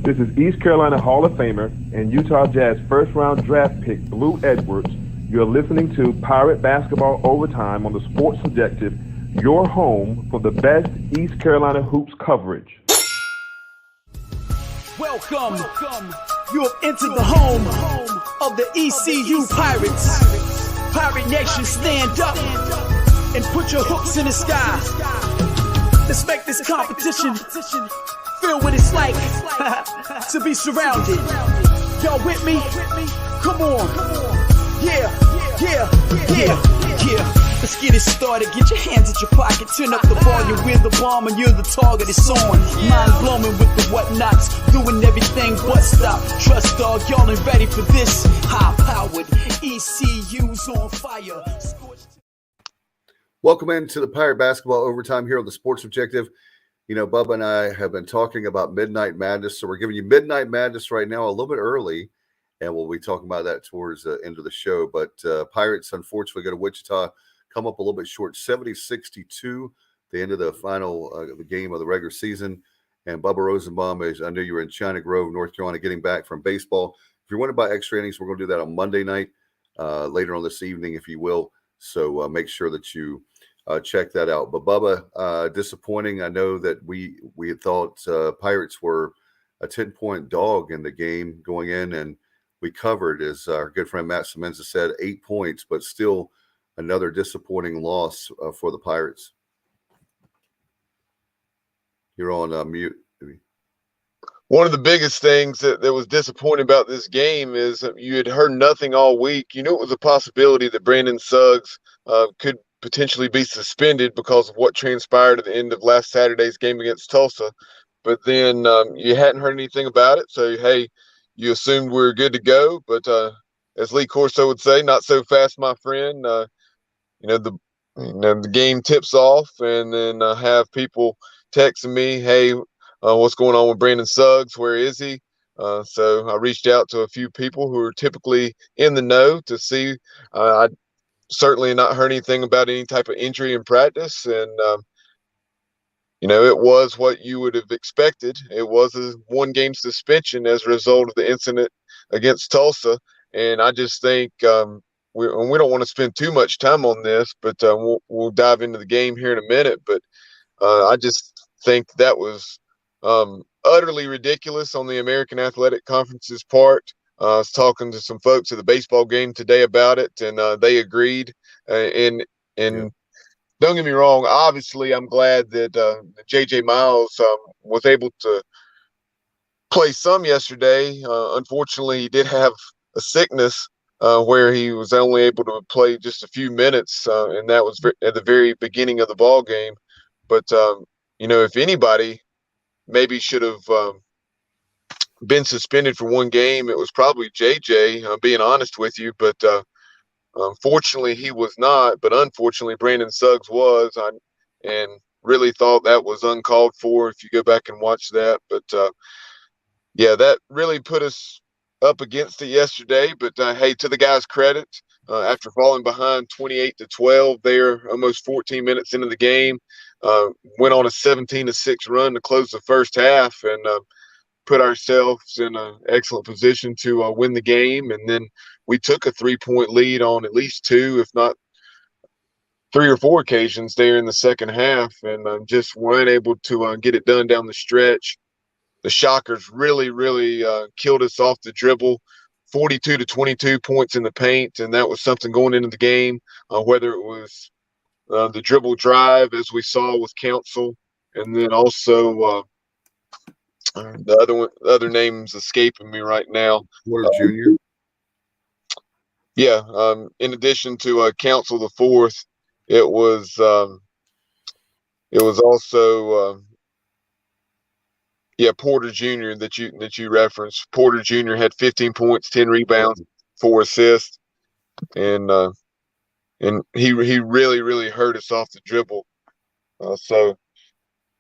This is East Carolina Hall of Famer and Utah Jazz first-round draft pick Blue Edwards. You're listening to Pirate Basketball Overtime on the Sports Subjective, your home for the best East Carolina hoops coverage. Welcome. You have entered the home of the ECU Pirates. Pirate Nation, stand up and put your hooks in the sky. Let's make this competition feel what it's like to be surrounded. Y'all with me? Come on. Yeah. Let's get it started. Get your hands at your pocket. Turn up the volume. We're the bomb and you're the target. It's on. Mind blowing with the whatnots. Doing everything but stop. Trust dog, y'all ain't ready for this. High powered ECU's on fire. Welcome into the Pirate Basketball Overtime here on the Sports Objective. You know, Bubba and I have been talking about Midnight Madness, so we're giving you Midnight Madness right now a little bit early, and we'll be talking about that towards the end of the show. But Pirates, unfortunately, go to Wichita, come up a little bit short, 70-62, the end of the final the game of the regular season. And Bubba Rosenbaum, I know you were in China Grove, North Carolina, getting back from baseball. If you want to buy extra innings, we're going to do that on Monday night, later on this evening, if you will. So make sure that you check that out. But Bubba, disappointing. I know that we had thought Pirates were a 10-point dog in the game going in, and we covered, as our good friend Matt Semenza said, 8 points, but still another disappointing loss for the Pirates. You're on mute. One of the biggest things that was disappointing about this game is you had heard nothing all week. You knew it was a possibility that Brandon Suggs could potentially be suspended because of what transpired at the end of last Saturday's game against Tulsa. But then you hadn't heard anything about it. So, hey, you assumed we were good to go. But as Lee Corso would say, not so fast, my friend. The game tips off, and then have people texting me, hey, what's going on with Brandon Suggs? Where is he? So I reached out to a few people who are typically in the know to see. I certainly not heard anything about any type of injury in practice. And, it was what you would have expected. It was a one-game suspension as a result of the incident against Tulsa. And I just think we don't want to spend too much time on this, but we'll dive into the game here in a minute. But I just think that was utterly ridiculous on the American Athletic Conference's part. I was talking to some folks at the baseball game today about it, and they agreed. And don't get me wrong, obviously I'm glad that J.J. Miles was able to play some yesterday. Unfortunately, he did have a sickness where he was only able to play just a few minutes, and that was at the very beginning of the ball game. But, if anybody maybe should have been suspended for one game, it was probably JJ, being honest with you. But unfortunately, he was not. But unfortunately, Brandon Suggs was. And really thought that was uncalled for if you go back and watch that. But, that really put us up against it yesterday. But, hey, to the guys' credit, after falling behind 28-12 there, almost 14 minutes into the game, went on a 17-6 run to close the first half and put ourselves in an excellent position to win the game. And then we took a 3-point lead on at least two, if not 3 or 4 occasions there in the second half, and just weren't able to get it done down the stretch. The Shockers really, really killed us off the dribble. 42-22 points in the paint, and that was something going into the game, whether it was the dribble drive, as we saw with Council, and then also the other name's escaping me right now. Porter Jr. Yeah, in addition to Council the fourth, it was also Porter Jr. that you referenced. Porter Jr. had 15 points, 10 rebounds, 4 assists, and he really, really hurt us off the dribble. So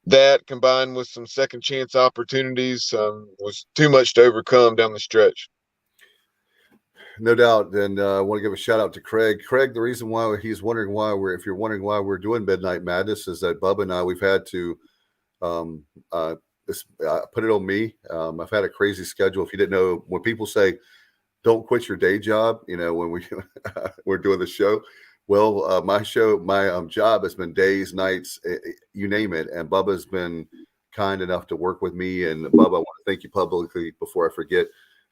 that, combined with some second chance opportunities, was too much to overcome down the stretch. No doubt. And I want to give a shout out to Craig. Craig, the reason why he's wondering if you're wondering why we're doing Midnight Madness, is that Bubba and I, we've had to put it on me. I've had a crazy schedule. If you didn't know, when people say don't quit your day job, when we're doing the show, well, my job has been days, nights, you name it. And Bubba's been kind enough to work with me. And Bubba, I want to thank you publicly before I forget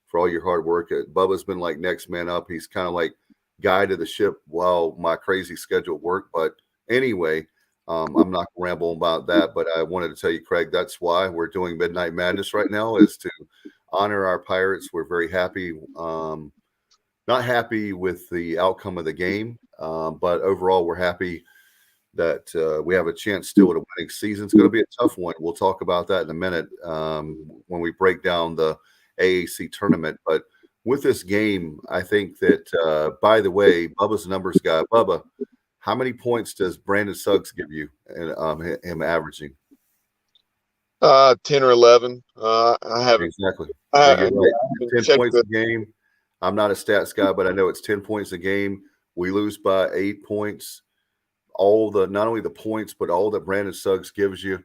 for all your hard work. Bubba's been like next man up. He's kind of like guide of the ship while my crazy schedule worked. But anyway, I'm not going to ramble about that. But I wanted to tell you, Craig, that's why we're doing Midnight Madness right now, is to honor our Pirates. We're very happy. Not happy with the outcome of the game, but overall we're happy that we have a chance still at a winning season. It's going to be a tough one. We'll talk about that in a minute when we break down the AAC tournament. But with this game, I think that, by the way, Bubba's a numbers guy. Bubba, how many points does Brandon Suggs give you, him averaging? 10 or 11. I haven't. Exactly. I you're right. 10 points a game. I'm not a stats guy, but I know it's 10 points a game. We lose by 8 points. Not only the points, but all that Brandon Suggs gives you.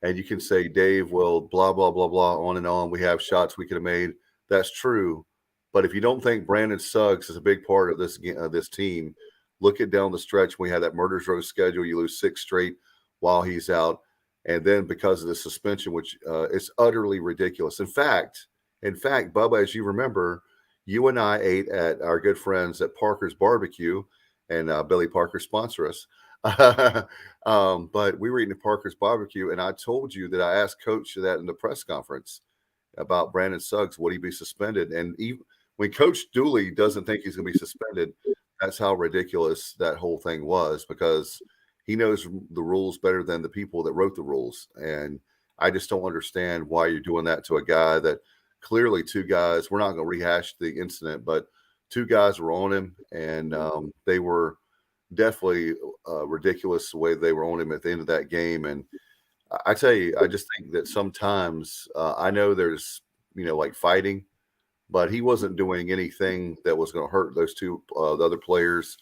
And you can say, Dave, well, blah, blah, blah, blah, on and on. We have shots we could have made. That's true. But if you don't think Brandon Suggs is a big part of this team, look at down the stretch. We had that Murders Row schedule. You lose 6 straight while he's out. And then because of the suspension, which is utterly ridiculous. In fact, Bubba, as you remember, you and I ate at our good friends at Parker's Barbecue, and Billy Parker sponsor us. But we were eating at Parker's Barbecue, and I told you that I asked Coach that in the press conference about Brandon Suggs, would he be suspended? And when Coach Dooley doesn't think he's going to be suspended, that's how ridiculous that whole thing was, because he knows the rules better than the people that wrote the rules. And I just don't understand why you're doing that to a guy that clearly 2 guys, we're not going to rehash the incident, but 2 guys were on him, and they were definitely ridiculous the way they were on him at the end of that game. And I tell you, I just think that sometimes I know there's, like fighting, but he wasn't doing anything that was going to hurt those 2 the other players.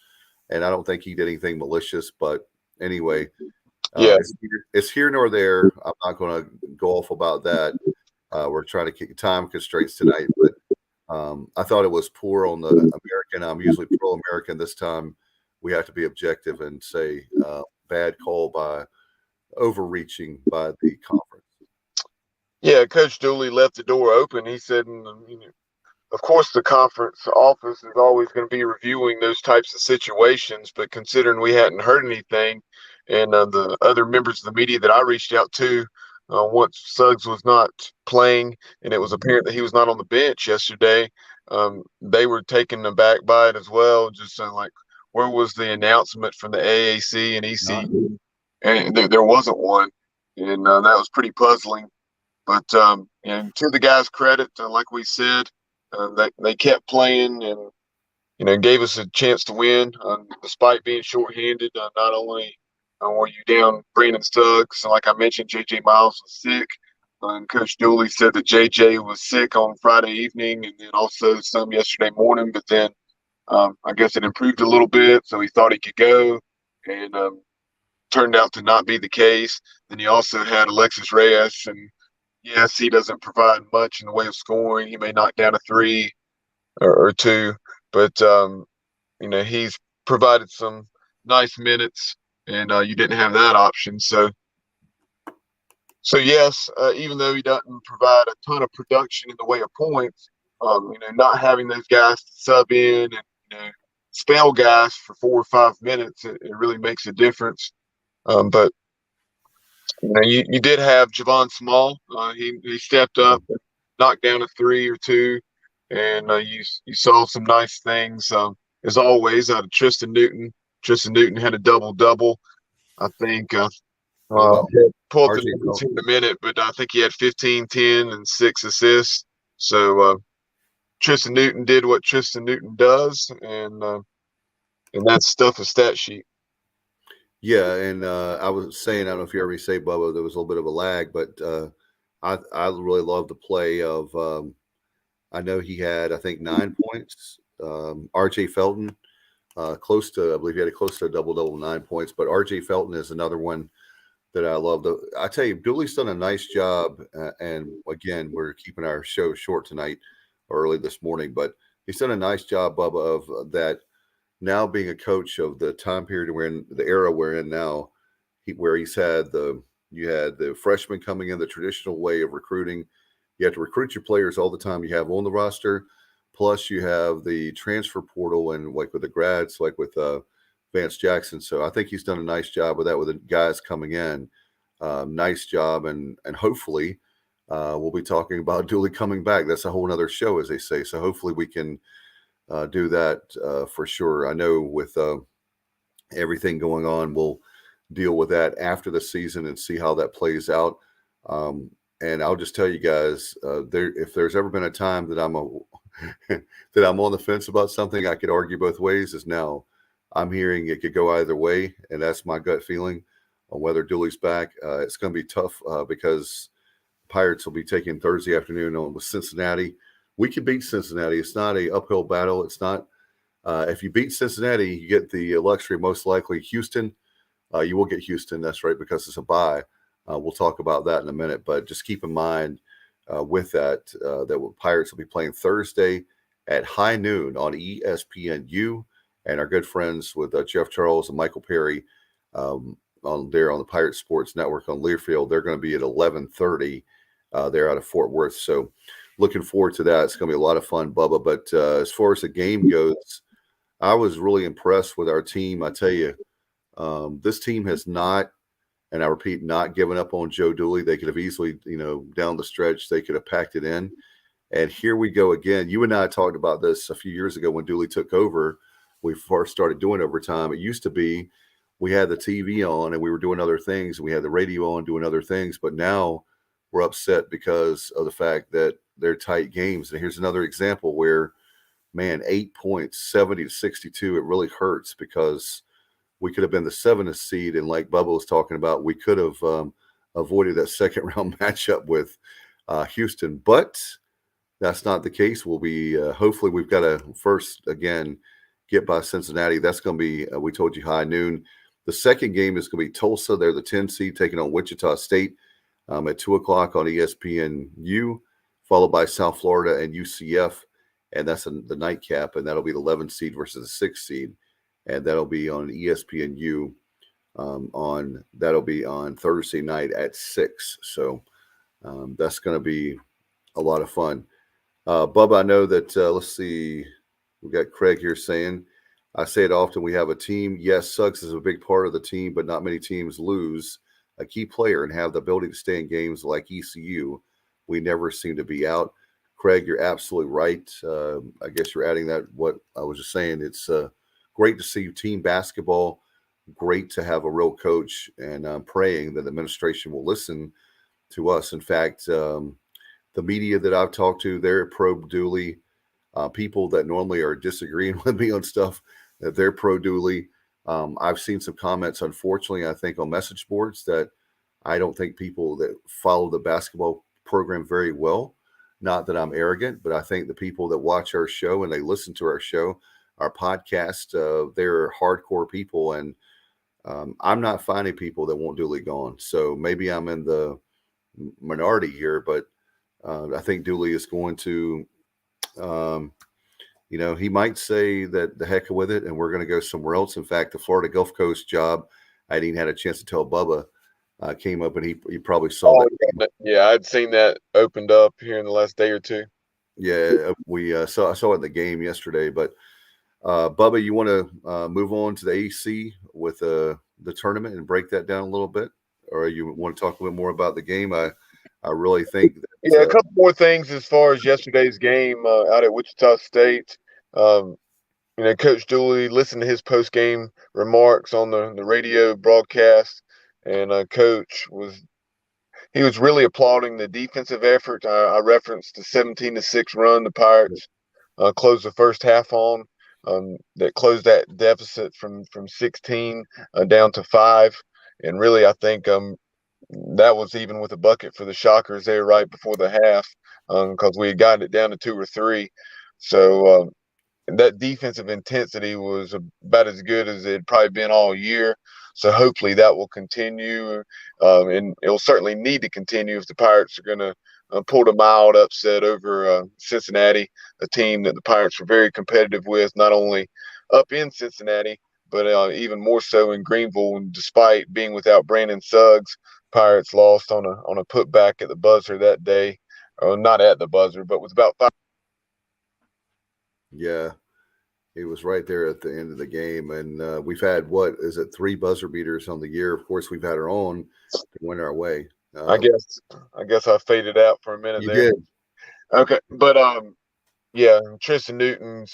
And I don't think he did anything malicious, but anyway, it's here nor there. I'm not going to go off about that. We're trying to keep time constraints tonight, but I thought it was poor on the American. I'm usually pro-American. This time we have to be objective and say bad call by overreaching by the conference. Yeah, Coach Dooley left the door open. He said, of course, the conference office is always going to be reviewing those types of situations, but considering we hadn't heard anything, and the other members of the media that I reached out to, once Suggs was not playing and it was apparent that he was not on the bench yesterday, they were taken aback by it as well. Just like, where was the announcement from the AAC and ECU? And there wasn't one, and that was pretty puzzling. But and to the guys' credit, like we said, they kept playing and gave us a chance to win despite being shorthanded. Not only were you down Brandon Suggs, and like I mentioned, J.J. Miles was sick. And Coach Dooley said that J.J. was sick on Friday evening and then also some yesterday morning. But then I guess it improved a little bit, so he thought he could go, and turned out to not be the case. Then he also had Alexis Reyes, and yes, he doesn't provide much in the way of scoring. He may knock down a 3 or 2, but he's provided some nice minutes, and you didn't have that option. So yes, even though he doesn't provide a ton of production in the way of points, not having those guys to sub in and spell guys for 4 or 5 minutes, it really makes a difference. But you did have Javon Small. He stepped up, knocked down a 3 or 2, and you saw some nice things. As always, out of Tristan Newton. Tristan Newton had a double-double. I think pull up the numbers in a minute, but I think he had 15, 10, and 6 assists. So Tristan Newton did what Tristan Newton does, and that's stuff a stat sheet. Yeah, and I was saying, I don't know if you heard me say, Bubba, there was a little bit of a lag, but I really love the play of I know he had, I think, 9 points. R.J. Felton, I believe he had close to a double-double, 9 points. But R.J. Felton is another one that I love. I tell you, Dooley's done a nice job. And again, we're keeping our show short tonight, early this morning, but he's done a nice job, Bubba, of that now being a coach of the time period we're in, the era we're in now, where he's had you had the freshmen coming in the traditional way of recruiting. You have to recruit your players all the time you have on the roster. Plus, you have the transfer portal and like with the grads, like with Vance Jackson. So I think he's done a nice job with that with the guys coming in. Nice job, and hopefully we'll be talking about Dooley coming back. That's a whole other show, as they say. So hopefully we can do that for sure. I know with everything going on, we'll deal with that after the season and see how that plays out. And I'll just tell you guys, if there's ever been a time that that I'm on the fence about something, I could argue both ways. Is now. I'm hearing it could go either way, and that's my gut feeling on whether Dooley's back. It's going to be tough because Pirates will be taking Thursday afternoon on with Cincinnati. We can beat Cincinnati. It's not a uphill battle. It's not. If you beat Cincinnati, you get the luxury, most likely Houston. You will get Houston. That's right, because it's a bye. We'll talk about that in a minute, but just keep in mind with that that Pirates will be playing Thursday at high noon on ESPNU, and our good friends with Jeff Charles and Michael Perry on the Pirate Sports Network on Learfield. They're going to be at 11:30 there out of Fort Worth. So looking forward to that. It's going to be a lot of fun, Bubba. But as far as the game goes, I was really impressed with our team. I tell you, this team has not, and I repeat, not given up on Joe Dooley. They could have easily, down the stretch, they could have packed it in. And here we go again. You and I talked about this a few years ago when Dooley took over. We first started doing overtime. It used to be we had the TV on and we were doing other things. We had the radio on doing other things. But now we're upset because of the fact that they're tight games. And here's another example where, man, 8 points, 70-62, it really hurts because we could have been the 7th seed. And like Bubba was talking about, we could have avoided that second round matchup with Houston. But that's not the case. We'll be hopefully we've got to first, again, get by Cincinnati. That's going to be, we told you, high noon. The second game is going to be Tulsa. They're the 10 seed taking on Wichita State at 2 o'clock on ESPNU, followed by South Florida and UCF. And that's the nightcap. And that'll be the 11 seed versus the 6 seed. And that'll be on ESPNU that'll be on Thursday night at 6. So that's going to be a lot of fun. Bubba, I know that, let's see, we got Craig here saying, I say it often, we have a team. Yes, Suggs is a big part of the team, but not many teams lose a key player and have the ability to stay in games like ECU. We never seem to be out. Craig, you're absolutely right. I guess you're adding that what I was just saying. It's great to see team basketball, great to have a real coach, and I'm praying that the administration will listen to us. In fact, the media that I've talked to, they're pro Dooley. People that normally are disagreeing with me on stuff, that they're pro Dooley. I've seen some comments, unfortunately, I think on message boards that I don't think people that follow the basketball program very well. Not that I'm arrogant, but I think the people that watch our show and they listen to our show, our podcast, they're hardcore people. And I'm not finding people that want Dooley gone. So maybe I'm in the minority here, but I think Dooley is going to, he might say that the heck with it and we're going to go somewhere else. In fact, the Florida Gulf Coast job, I hadn't even had a chance to tell Bubba, came up and he probably saw that. Yeah, I'd seen that opened up here in the last day or two. Yeah, I saw it in the game yesterday. But Bubba, you want to move on to the AC with the tournament and break that down a little bit, or you want to talk a little more about the game? I really think that, a couple more things as far as yesterday's game out at Wichita State. Coach Dooley, listened to his post game remarks on the radio broadcast, and Coach was really applauding the defensive effort. I referenced the 17-6 run the Pirates closed the first half on, that closed that deficit from 16 down to 5, and really I think that was even with a bucket for the Shockers there right before the half, because we had gotten it down to 2 or 3. So that defensive intensity was about as good as it'd probably been all year. So hopefully that will continue, and it'll certainly need to continue if the Pirates are going to pull a mild upset over Cincinnati, a team that the Pirates were very competitive with, not only up in Cincinnati, but even more so in Greenville. And despite being without Brandon Suggs, Pirates lost on a putback at the buzzer that day. Not at the buzzer, but with about 5. Yeah, he was right there at the end of the game. And we've had, 3 buzzer beaters on the year? Of course, we've had our own to win our way. I guess I faded out for a minute You there. did. Okay, but yeah, Tristan Newton's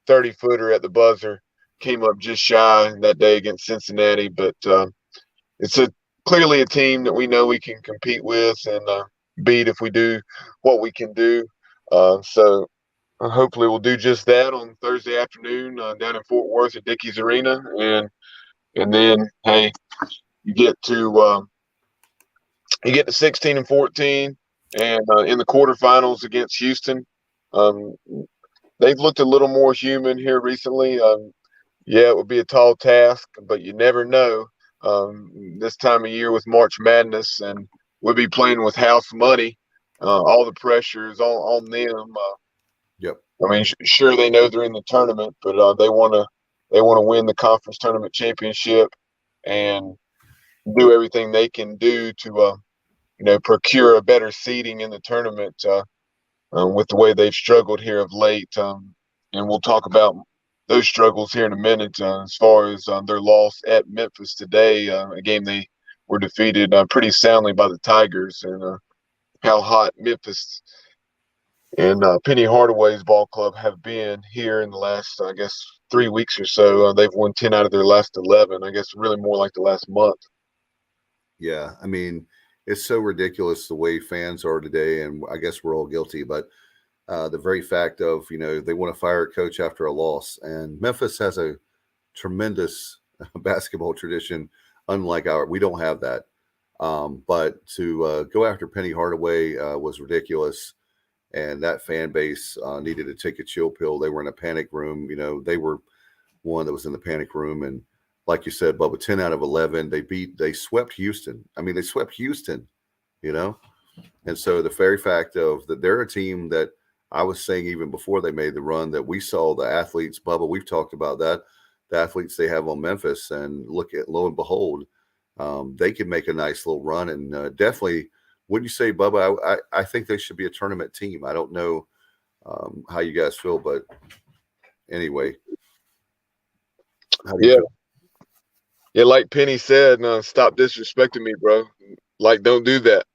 30-footer at the buzzer came up just shy that day against Cincinnati. But it's clearly a team that we know we can compete with and beat if we do what we can do. So hopefully we'll do just that on Thursday afternoon down in Fort Worth at Dickies Arena, and then hey, you get to 16 and 14, and in the quarterfinals against Houston. They've looked a little more human here recently. Yeah, it would be a tall task, but you never know. This time of year with March Madness, and we'll be playing with house money. All the pressure is on them. Yep. I mean, sure they know they're in the tournament, but they want to win the conference tournament championship and do everything they can do to procure a better seeding in the tournament with the way they've struggled here of late. And we'll talk about those struggles here in a minute. As far as their loss at Memphis today, a game they were defeated pretty soundly by the Tigers, and how hot Memphis and Penny Hardaway's ball club have been here in the last, I guess, 3 weeks or so. They've won 10 out of their last 11. I guess really more like the last month. Yeah, I mean, it's so ridiculous the way fans are today, and I guess we're all guilty. But the very fact of, they want to fire a coach after a loss, and Memphis has a tremendous basketball tradition, unlike we don't have that. But to go after Penny Hardaway was ridiculous. And that fan base needed to take a chill pill. They were in a panic room. They were one that was in the panic room. And like you said, Bubba, 10 out of 11, they swept Houston. I mean, they swept Houston, And so the very fact of that they're a team that I was saying even before they made the run that we saw the athletes, Bubba, we've talked about that, the athletes they have on Memphis, and lo and behold, they can make a nice little run. And definitely, wouldn't you say, Bubba, I think they should be a tournament team. I don't know how you guys feel, but anyway. Yeah. Yeah, like Penny said, stop disrespecting me, bro. Like, don't do that.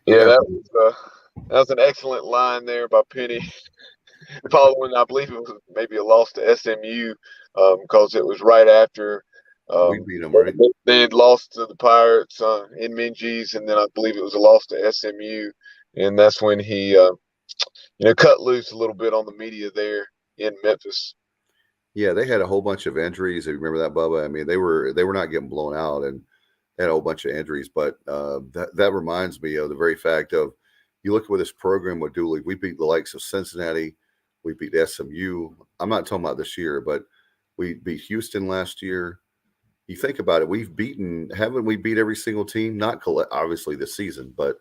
Yeah, that was an excellent line there by Penny. Following, I believe it was maybe a loss to SMU, because it was right after we beat them, right? They had lost to the Pirates in Minges, and then I believe it was a loss to SMU, and that's when he cut loose a little bit on the media there in Memphis. Yeah, they had a whole bunch of injuries. If you remember that, Bubba, I mean, they were not getting blown out, and they had a whole bunch of injuries. But that reminds me of the very fact of, you look at this program with Dooley. We beat the likes of Cincinnati, we beat SMU. I'm not talking about this year, but we beat Houston last year. You think about it, haven't we beat every single team? Not obviously this season, but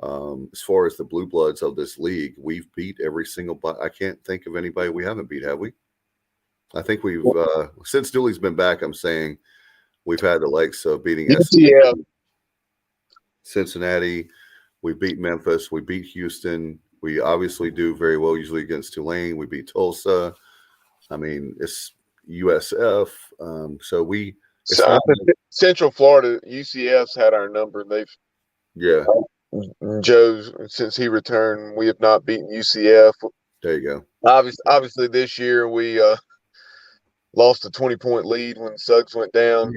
as far as the blue bloods of this league, we've beat every single. I can't think of anybody we haven't beat, have we? I think we've since Dooley's been back. I'm saying we've had the likes of beating Cincinnati. We beat Memphis. We beat Houston. We obviously do very well usually against Tulane. We beat Tulsa. I mean, it's USF. Central Florida, UCF's had our number. Joe, since he returned, we have not beaten UCF. There you go. Obviously, this year we lost a 20-point lead when Suggs went down,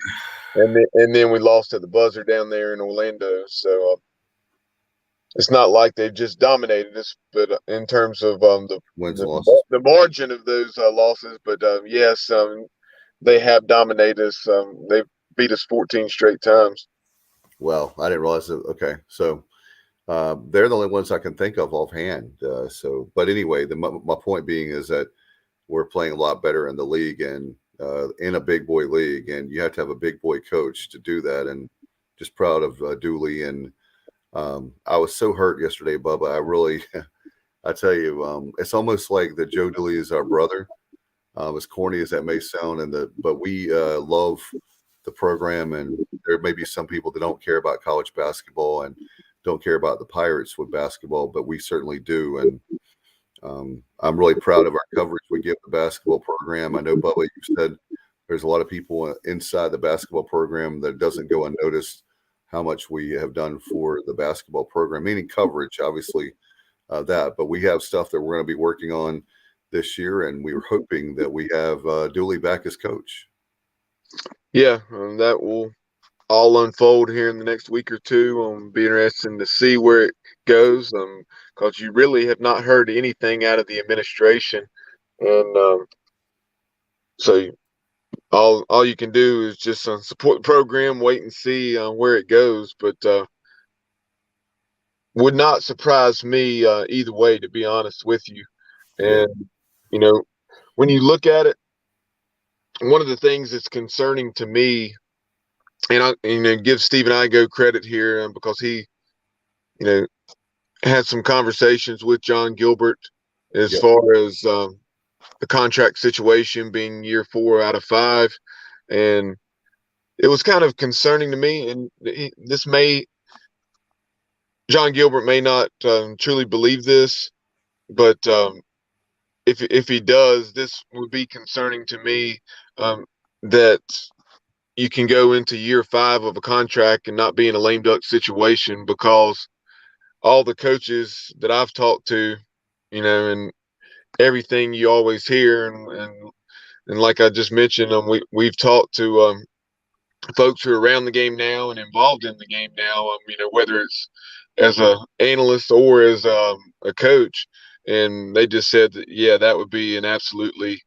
and then we lost at the buzzer down there in Orlando. So it's not like they've just dominated us, but in terms of the margin of those losses. But yes, they have dominated us. They've beat us 14 straight times. Well, I didn't realize that. Okay, so They're the only ones I can think of offhand. But anyway, my point being is that we're playing a lot better in the league and in a big boy league, and you have to have a big boy coach to do that. And just proud of Dooley. And I was so hurt yesterday, Bubba. I really, I tell you, it's almost like that Joe Dooley is our brother. As corny as that may sound, but we love the program, and there may be some people that don't care about college basketball and don't care about the Pirates with basketball, but we certainly do. And I'm really proud of our coverage we give the basketball program. I know, Bubba, you said there's a lot of people inside the basketball program that doesn't go unnoticed how much we have done for the basketball program, meaning coverage, obviously, but we have stuff that we're going to be working on this year, and we were hoping that we have Dooley back as coach. Yeah, that will all unfold here in the next week or two. Be interesting to see where it goes, because you really have not heard anything out of the administration, and so all you can do is just support the program, wait and see where it goes. But would not surprise me either way, to be honest with you. And when you look at it, one of the things that's concerning to me, and I give Stephen Igo credit here because he, had some conversations with John Gilbert as far as the contract situation being year 4 out of 5, and it was kind of concerning to me. And John Gilbert may not truly believe this, but if he does, this would be concerning to me, that you can go into year 5 of a contract and not be in a lame duck situation, because all the coaches that I've talked to, and everything you always hear, and like I just mentioned, we've talked to folks who are around the game now and involved in the game now, whether it's as a analyst or as a coach, and they just said that, that would be an absolutely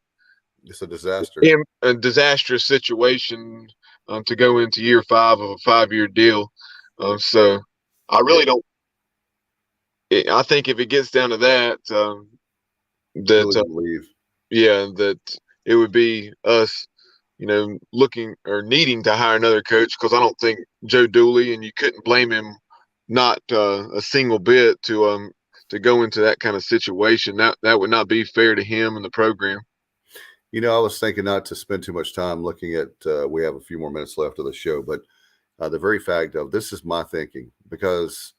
it's a disaster, a disastrous situation to go into year 5 of a 5-year deal. So I really don't. I think if it gets down to that, leave. That it would be us, looking or needing to hire another coach, because I don't think Joe Dooley, and you couldn't blame him not a single bit to go into that kind of situation. That would not be fair to him and the program. I was thinking not to spend too much time looking at, we have a few more minutes left of the show, but the very fact of this is my thinking, because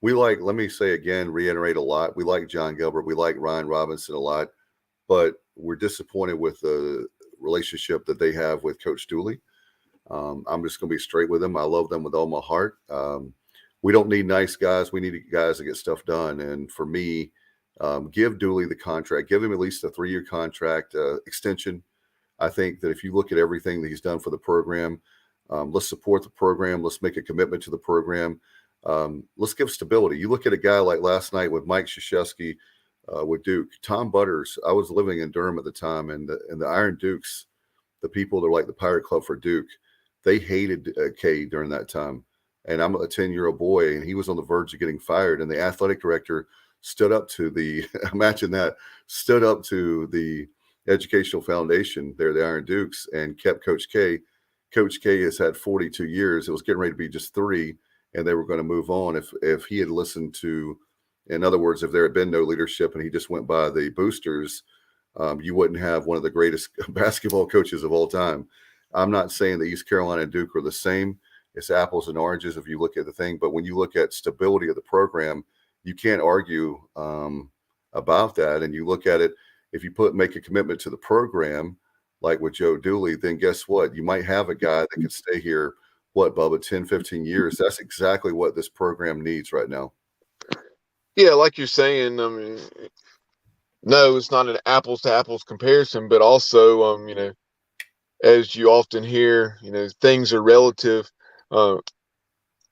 we let me say again, reiterate a lot. We like John Gilbert. We like Ryan Robinson a lot, but we're disappointed with the relationship that they have with Coach Dooley. I'm just going to be straight with them. I love them with all my heart. We don't need nice guys. We need guys that get stuff done. And for me, give Dooley the contract, give him at least a 3-year contract extension. I think that if you look at everything that he's done for the program, let's support the program. Let's make a commitment to the program. Let's give stability. You look at a guy like last night with Mike Krzyzewski with Duke, Tom Butters. I was living in Durham at the time, and the Iron Dukes, the people that are like the Pirate Club for Duke, they hated K during that time. And I'm a 10-year-old boy, and he was on the verge of getting fired. And the athletic director stood up to imagine that, stood up to the educational foundation there, the Iron Dukes, and kept Coach K. Coach K has had 42 years. It was getting ready to be just 3, and they were going to move on. If he had listened to, in other words, if there had been no leadership and he just went by the boosters, you wouldn't have one of the greatest basketball coaches of all time. I'm not saying that East Carolina and Duke are the same. It's apples and oranges if you look at the thing. But when you look at stability of the program, you can't argue about that. And you look at it, if you make a commitment to the program, like with Joe Dooley, then guess what? You might have a guy that can stay here, Bubba, 10, 15 years. That's exactly what this program needs right now. Yeah, like you're saying, no, it's not an apples to apples comparison, but also, as you often hear, things are relative.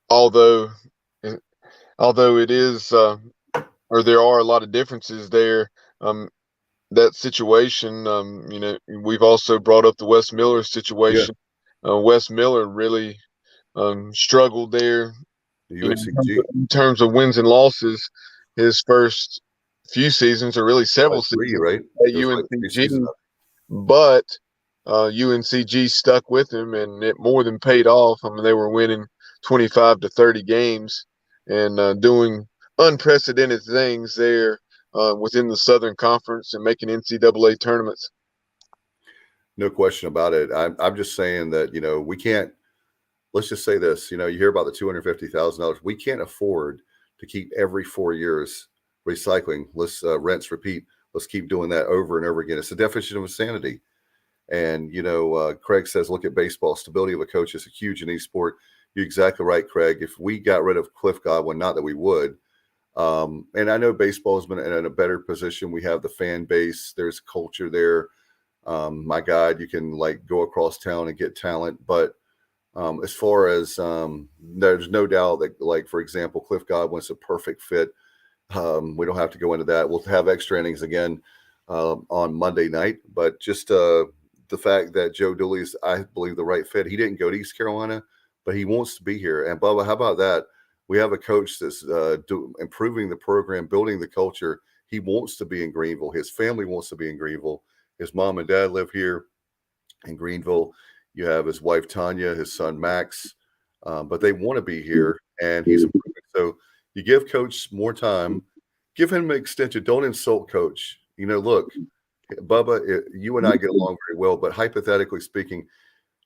Although it is, or there are a lot of differences there. That situation, we've also brought up the Wes Miller situation. Yeah. Wes Miller really struggled there UNCG. In terms of wins and losses, his first few seasons, or really several Like three, seasons right? at It was like 3 seasons. UNCG, but UNCG stuck with him, and it more than paid off. I mean, they were winning 25 to 30 games and doing unprecedented things there within the Southern Conference and making NCAA tournaments. No question about it. I'm just saying that, we can't, let's just say this, you hear about the $250,000. We can't afford to keep every 4 years recycling. Let's rinse, repeat. Let's keep doing that over and over again. It's the definition of insanity. And, Craig says, look at baseball. Stability of a coach is huge in each sport. You're exactly right, Craig. If we got rid of Cliff Godwin, not that we would, and I know baseball has been in a better position. We have the fan base. There's culture there. My God, you can go across town and get talent. But as far as there's no doubt that, for example, Cliff Godwin's a perfect fit. We don't have to go into that. We'll have extra innings again on Monday night. But just the fact that Joe Dooley's, I believe, the right fit. He didn't go to East Carolina, but he wants to be here. And Bubba, how about that? We have a coach that's improving the program, building the culture. He wants to be in Greenville. His family wants to be in Greenville. His mom and dad live here in Greenville. You have his wife, Tanya, his son, Max, but they want to be here, and he's improving. So you give Coach more time. Give him an extension. Don't insult Coach. Look, Bubba, you and I get along very well, but hypothetically speaking,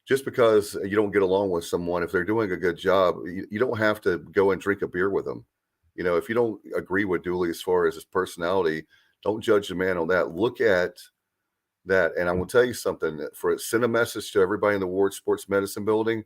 just because you don't get along with someone, if they're doing a good job, you don't have to go and drink a beer with them. If you don't agree with Dooley as far as his personality, don't judge the man on that. Look at that. And I will tell you something, send a message to everybody in the Ward Sports Medicine building.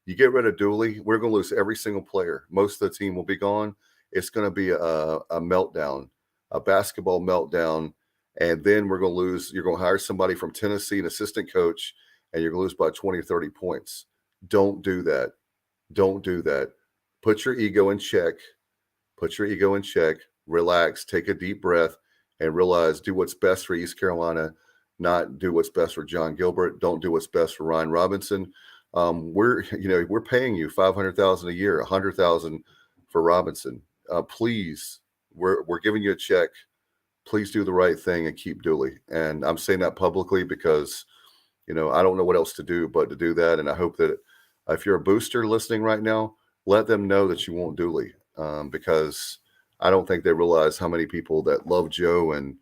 You get rid of Dooley, we're going to lose every single player. Most of the team will be gone. It's going to be a meltdown, a basketball meltdown. And then we're going to lose. You're going to hire somebody from Tennessee, an assistant coach, and you're going to lose by 20 or 30 points. Don't do that. Don't do that. Put your ego in check. Put your ego in check. Relax. Take a deep breath and realize, do what's best for East Carolina, not do what's best for John Gilbert. Don't do what's best for Ryan Robinson. We're paying you $500,000 a year, $100,000 for Robinson. Please, we're giving you a check. Please do the right thing and keep Dooley. And I'm saying that publicly because, I don't know what else to do but to do that. And I hope that if you're a booster listening right now, let them know that you want Dooley, because I don't think they realize how many people that love Joe and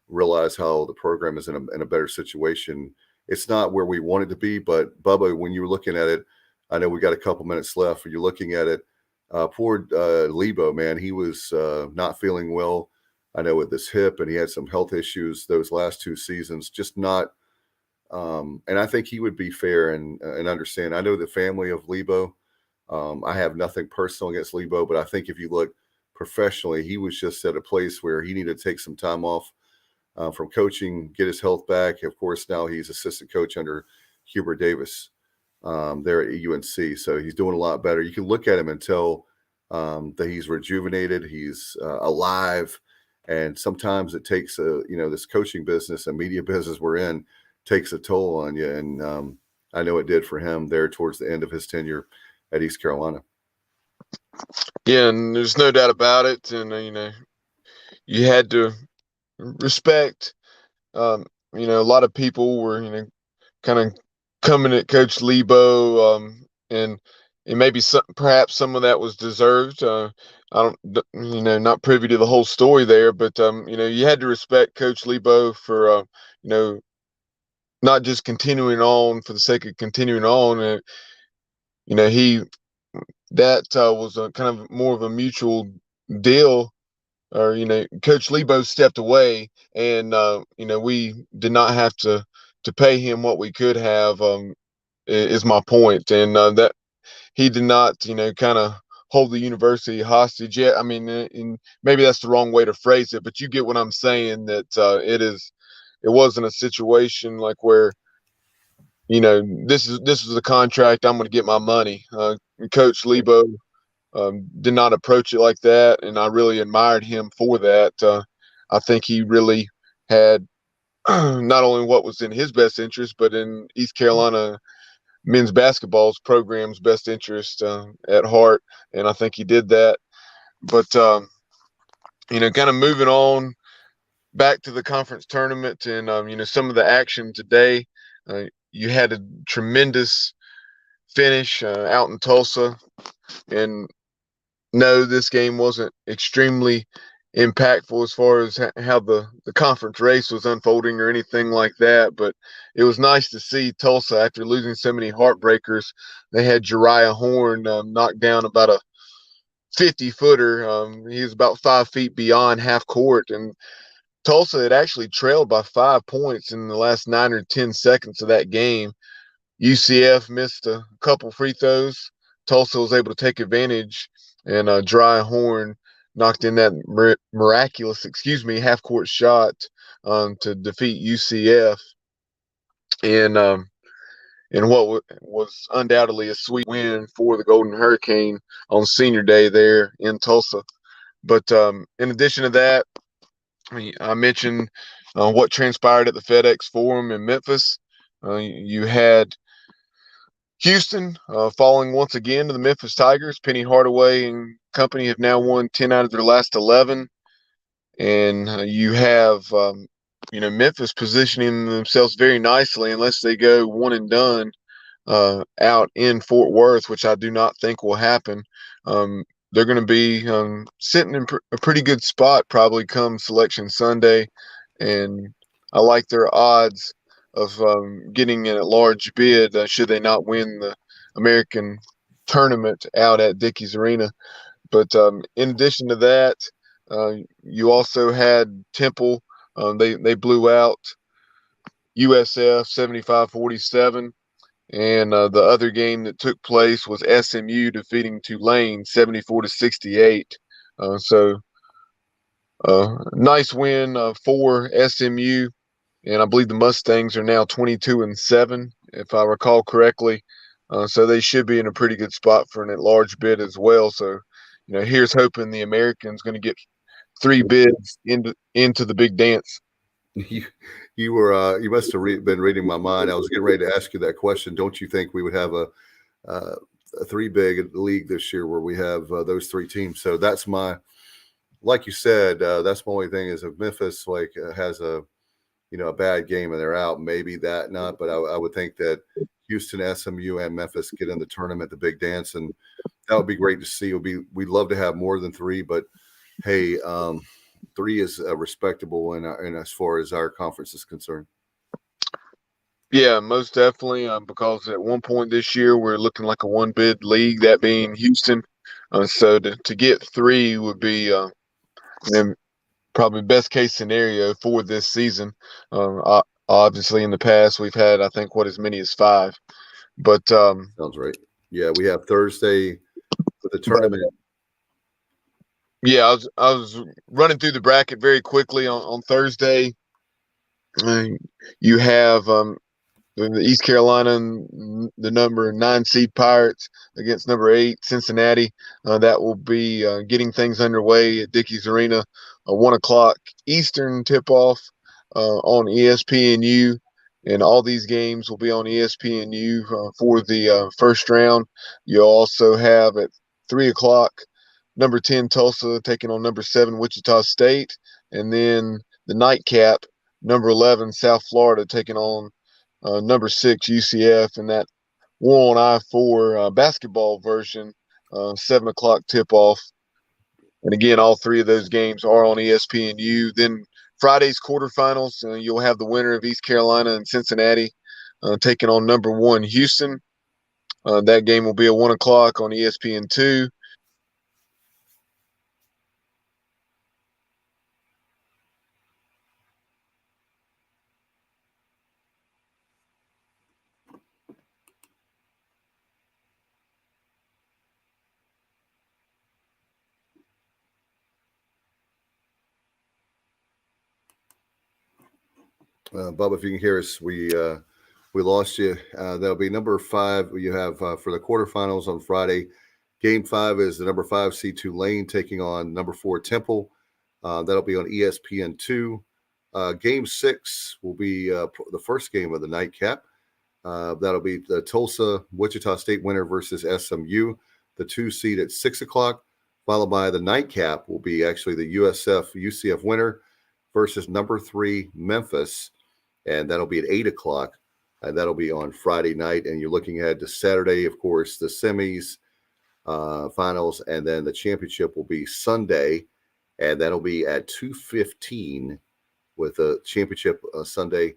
realize how the program is in a better situation. It's not where we want it to be, but Bubba, when you're looking at it, I know we got a couple minutes left. When you're looking at it, poor Lebo, man, he was not feeling well. I know with this hip, and he had some health issues those last 2 seasons, just not. And I think he would be fair and understand. I know the family of Lebo. I have nothing personal against Lebo, but I think if you look professionally, he was just at a place where he needed to take some time off from coaching, get his health back. Of course, now he's assistant coach under Hubert Davis there at UNC. So he's doing a lot better. You can look at him and tell that he's rejuvenated. He's alive. And sometimes it takes this coaching business and media business we're in takes a toll on you. And I know it did for him there towards the end of his tenure at East Carolina. Yeah, and there's no doubt about it. And, you had to respect, a lot of people were, kind of coming at Coach Lebo, and maybe perhaps some of that was deserved. I don't, not privy to the whole story there, but, you had to respect Coach Lebo for, not just continuing on for the sake of continuing on. Was a kind of more of a mutual deal, or, Coach Lebo stepped away, and, we did not have to pay him what we could have, is my point. And that he did not, kind of hold the university hostage yet. I mean, and maybe that's the wrong way to phrase it, but you get what I'm saying, that it wasn't a situation like where, this is the contract, I'm going to get my money. Coach Lebo did not approach it like that, and I really admired him for that. I think he really had not only what was in his best interest, but in East Carolina men's basketball's program's best interest at heart, and I think he did that. But kind of moving on back to the conference tournament and some of the action today. You had a tremendous finish out in Tulsa, and no, this game wasn't extremely impactful as far as how the conference race was unfolding or anything like that. But it was nice to see Tulsa, after losing so many heartbreakers, they had Jariah Horn knocked down about a 50-footer. He was about 5 feet beyond half court, and Tulsa had actually trailed by 5 points in the last 9 or 10 seconds of that game. UCF missed a couple free throws. Tulsa was able to take advantage, and Jariah Horn knocked in that miraculous, half-court shot to defeat UCF in what was undoubtedly a sweet win for the Golden Hurricane on Senior Day there in Tulsa. But in addition to that, I mentioned what transpired at the FedEx Forum in Memphis. You had Houston falling once again to the Memphis Tigers. Penny Hardaway and company have now won 10 out of their last 11. And you have, Memphis positioning themselves very nicely, unless they go one and done out in Fort Worth, which I do not think will happen. They're going to be sitting in a pretty good spot probably come Selection Sunday. And I like their odds of getting an at-large bid should they not win the American tournament out at Dickies Arena. But in addition to that, you also had Temple. They blew out USF 75-47. And the other game that took place was SMU defeating Tulane 74-68. Nice win for SMU. And I believe the Mustangs are now 22-7, if I recall correctly. So they should be in a pretty good spot for an at-large bid as well. So, here's hoping the Americans going to get 3 bids into the big dance. You were you must have been reading my mind. I was getting ready to ask you that question. Don't you think we would have a 3-big league this year where we have those 3 teams? So that's like you said, that's my only thing is if Memphis has a bad game and they're out, maybe that not. But I would think that Houston, SMU, and Memphis get in the tournament, the big dance, and that would be great to see. We'd love to have more than 3, but hey, 3 is respectable in as far as our conference is concerned. Yeah, most definitely. Because at one point this year we're looking like a 1-bid league, that being Houston. So to get 3 would be probably best case scenario for this season. Obviously, in the past we've had I think as many as 5. But sounds right. Yeah, we have Thursday for the tournament. Yeah, I was running through the bracket very quickly on Thursday. You have the East Carolina, the number 9 seed Pirates against number 8 Cincinnati. That will be getting things underway at Dickies Arena. 1 o'clock Eastern tip-off on ESPNU. And all these games will be on ESPNU for the first round. You'll also have at 3 o'clock number 10 Tulsa taking on number 7 Wichita State. And then the nightcap, number 11 South Florida taking on number 6 UCF. And that War on I-4 basketball version, 7 o'clock tip-off. And again, all 3 of those games are on ESPNU. Then Friday's quarterfinals, you'll have the winner of East Carolina and Cincinnati taking on number 1 Houston. That game will be at 1 o'clock on ESPN2. Bubba, if you can hear us, we lost you. That'll be number 5. You have for the quarterfinals on Friday. Game 5 is the number 5 seed Tulane taking on number 4 Temple. That'll be on ESPN2. Game 6 will be the first game of the nightcap. That'll be the Tulsa Wichita State winner versus SMU, the 2 seed at 6 o'clock, followed by the nightcap will be actually the USF UCF winner versus number 3 Memphis, and that'll be at 8 o'clock, and that'll be on Friday night. And you're looking ahead to Saturday, of course, the semis, finals, and then the championship will be Sunday, and that'll be at 2:15 with the championship Sunday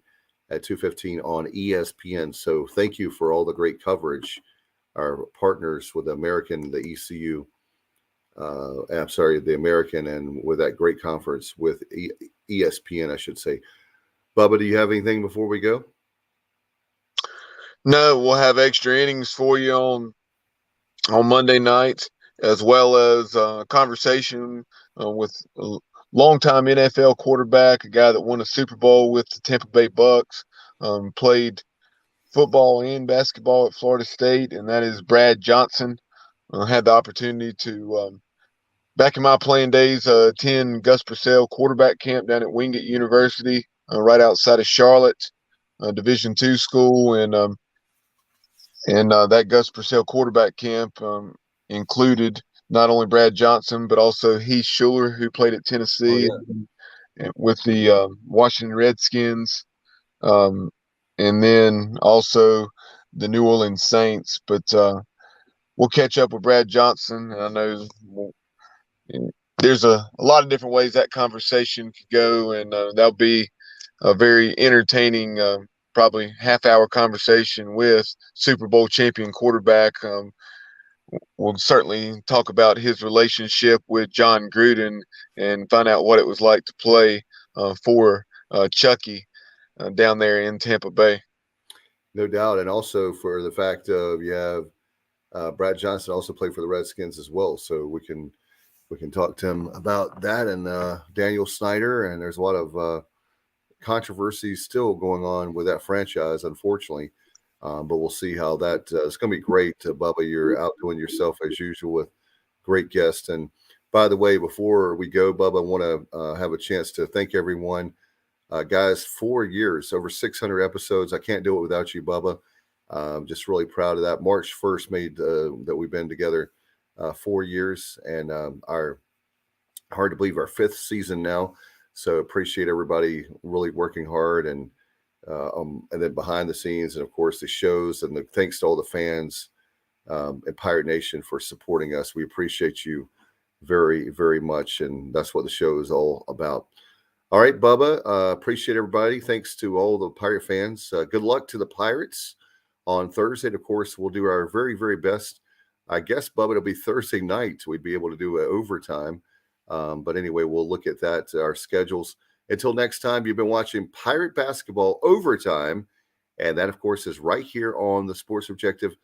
at 2:15 on ESPN. So thank you for all the great coverage. Our partners with the American, the ECU, the American, and with that great conference with ESPN, I should say. Bubba, do you have anything before we go? No, we'll have extra innings for you on Monday night, as well as a conversation with a longtime NFL quarterback, a guy that won a Super Bowl with the Tampa Bay Bucks, played football and basketball at Florida State, and that is Brad Johnson. Had the opportunity to, back in my playing days, attend Gus Purcell quarterback camp down at Wingate University, right outside of Charlotte, Division II school, and that Gus Purcell quarterback camp included not only Brad Johnson, but also Heath Schuler, who played at Tennessee and with the Washington Redskins, and then also the New Orleans Saints. But we'll catch up with Brad Johnson. I know there's a lot of different ways that conversation could go, and that'll be a very entertaining probably half-hour conversation with Super Bowl champion quarterback. We'll certainly talk about his relationship with John Gruden and find out what it was like to play for Chucky down there in Tampa Bay. No doubt. And also for the fact of you have Brad Johnson also played for the Redskins as well. So we can talk to him about that, and Daniel Snyder. And there's a lot of controversy still going on with that franchise, unfortunately. But we'll see how that it's going to be great. Bubba, you're outdoing yourself as usual with great guests. And by the way, before we go, Bubba, I want to have a chance to thank everyone. Guys, 4 years, over 600 episodes. I can't do it without you, Bubba. I'm just really proud of that. March 1st made that we've been together 4 years, and our hard to believe our 5th season now. So appreciate everybody really working hard, and then behind the scenes, and of course the shows, and thanks to all the fans at Pirate Nation for supporting us. We appreciate you very, very much, and that's what the show is all about. All right, Bubba, appreciate everybody. Thanks to all the Pirate fans. Good luck to the Pirates on Thursday. And of course, we'll do our very, very best. I guess, Bubba, it'll be Thursday night. We'd be able to do overtime. But anyway, we'll look at that, our schedules. Until next time, you've been watching Pirate Basketball Overtime. And that, of course, is right here on the Sports Objective.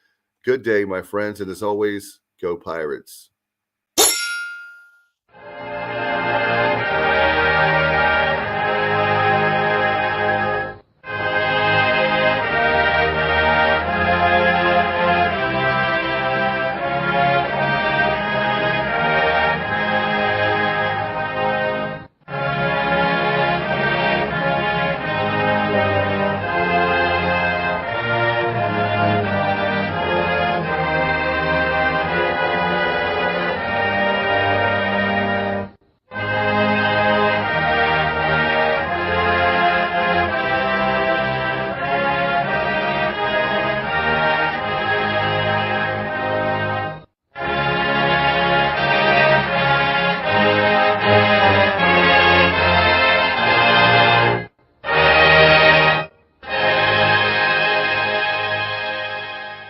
Good day, my friends. And as always, go Pirates.